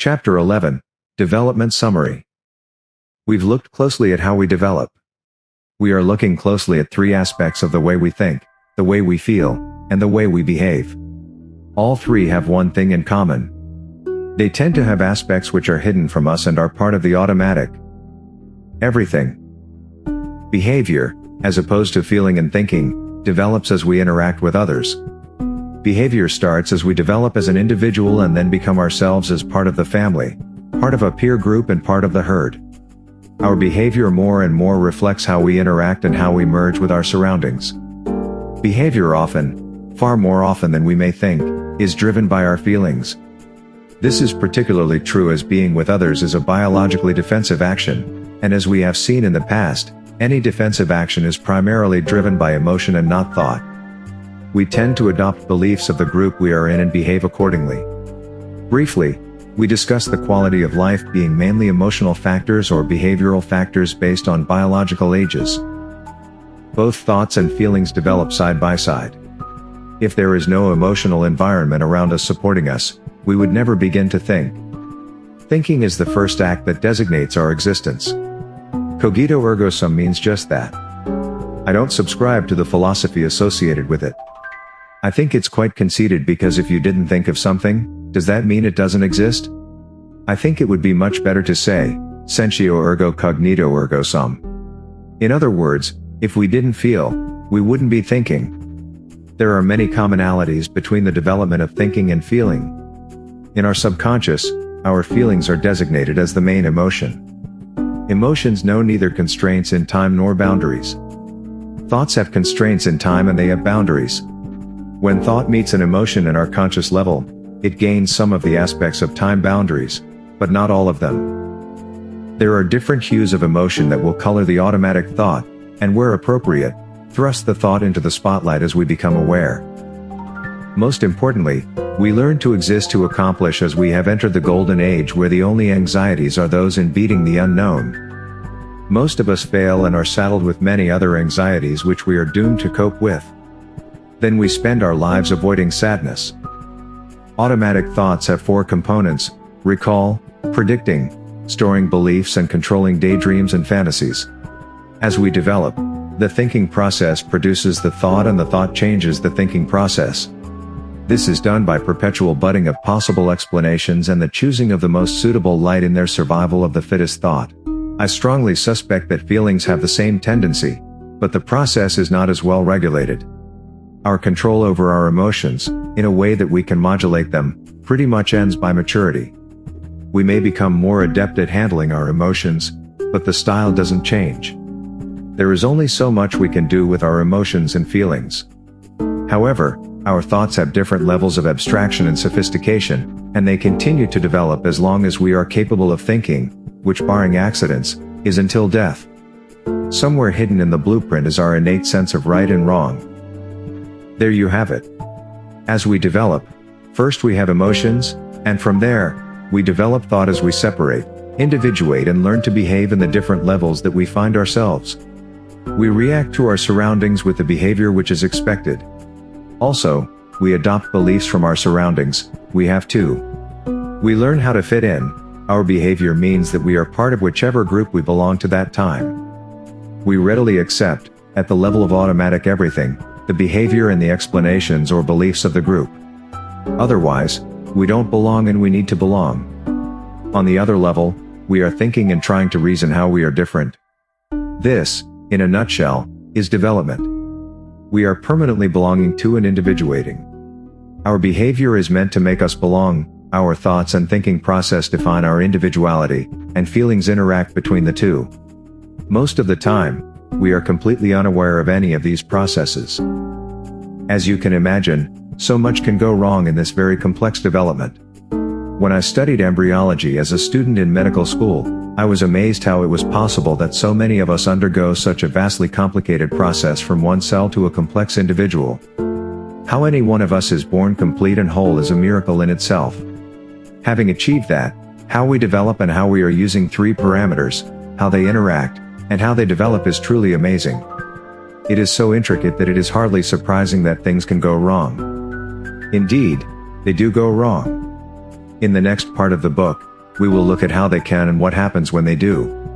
Chapter 11, Development Summary. We've looked closely at how we develop. We are looking closely at three aspects of the way we think, the way we feel, and the way we behave. All three have one thing in common. They tend to have aspects which are hidden from us and are part of the automatic. Everything. Behavior, as opposed to feeling and thinking, develops as we interact with others. Behavior starts as we develop as an individual and then become ourselves as part of the family, part of a peer group and part of the herd. Our behavior more and more reflects how we interact and how we merge with our surroundings. Behavior often, far more often than we may think, is driven by our feelings. This is particularly true as being with others is a biologically defensive action, and as we have seen in the past, any defensive action is primarily driven by emotion and not thought. We tend to adopt beliefs of the group we are in and behave accordingly. Briefly, we discuss the quality of life being mainly emotional factors or behavioral factors based on biological ages. Both thoughts and feelings develop side by side. If there is no emotional environment around us supporting us, we would never begin to think. Thinking is the first act that designates our existence. Cogito ergo sum means just that. I don't subscribe to the philosophy associated with it. I think it's quite conceited because if you didn't think of something, does that mean it doesn't exist? I think it would be much better to say, sentio ergo cognito ergo sum. In other words, if we didn't feel, we wouldn't be thinking. There are many commonalities between the development of thinking and feeling. In our subconscious, our feelings are designated as the main emotion. Emotions know neither constraints in time nor boundaries. Thoughts have constraints in time and they have boundaries. When thought meets an emotion in our conscious level, it gains some of the aspects of time boundaries, but not all of them. There are different hues of emotion that will color the automatic thought, and where appropriate, thrust the thought into the spotlight as we become aware. Most importantly, we learn to exist to accomplish as we have entered the golden age where the only anxieties are those in beating the unknown. Most of us fail and are saddled with many other anxieties which we are doomed to cope with. Then we spend our lives avoiding sadness. Automatic thoughts have four components: recall, predicting, storing beliefs and controlling daydreams and fantasies. As we develop, the thinking process produces the thought and the thought changes the thinking process. This is done by perpetual budding of possible explanations and the choosing of the most suitable light in their survival of the fittest thought. I strongly suspect that feelings have the same tendency, but the process is not as well regulated. Our control over our emotions, in a way that we can modulate them, pretty much ends by maturity. We may become more adept at handling our emotions, but the style doesn't change. There is only so much we can do with our emotions and feelings. However, our thoughts have different levels of abstraction and sophistication, and they continue to develop as long as we are capable of thinking, which, barring accidents, is until death. Somewhere hidden in the blueprint is our innate sense of right and wrong. There you have it. As we develop, first we have emotions, and from there, we develop thought as we separate, individuate and learn to behave in the different levels that we find ourselves. We react to our surroundings with the behavior which is expected. Also, we adopt beliefs from our surroundings. We have to. We learn how to fit in. Our behavior means that we are part of whichever group we belong to that time. We readily accept, at the level of automatic everything, the behavior and the explanations or beliefs of the group. Otherwise, we don't belong and we need to belong. On the other level, we are thinking and trying to reason how we are different. This, in a nutshell, is development. We are permanently belonging to and individuating. Our behavior is meant to make us belong, our thoughts and thinking process define our individuality, and feelings interact between the two. Most of the time, we are completely unaware of any of these processes. As you can imagine, so much can go wrong in this very complex development. When I studied embryology as a student in medical school, I was amazed how it was possible that so many of us undergo such a vastly complicated process from one cell to a complex individual. How any one of us is born complete and whole is a miracle in itself. Having achieved that, how we develop and how we are using three parameters, how they interact, and how they develop is truly amazing. It is so intricate that it is hardly surprising that things can go wrong. Indeed, they do go wrong. In the next part of the book, We will look at how they can and what happens when they do.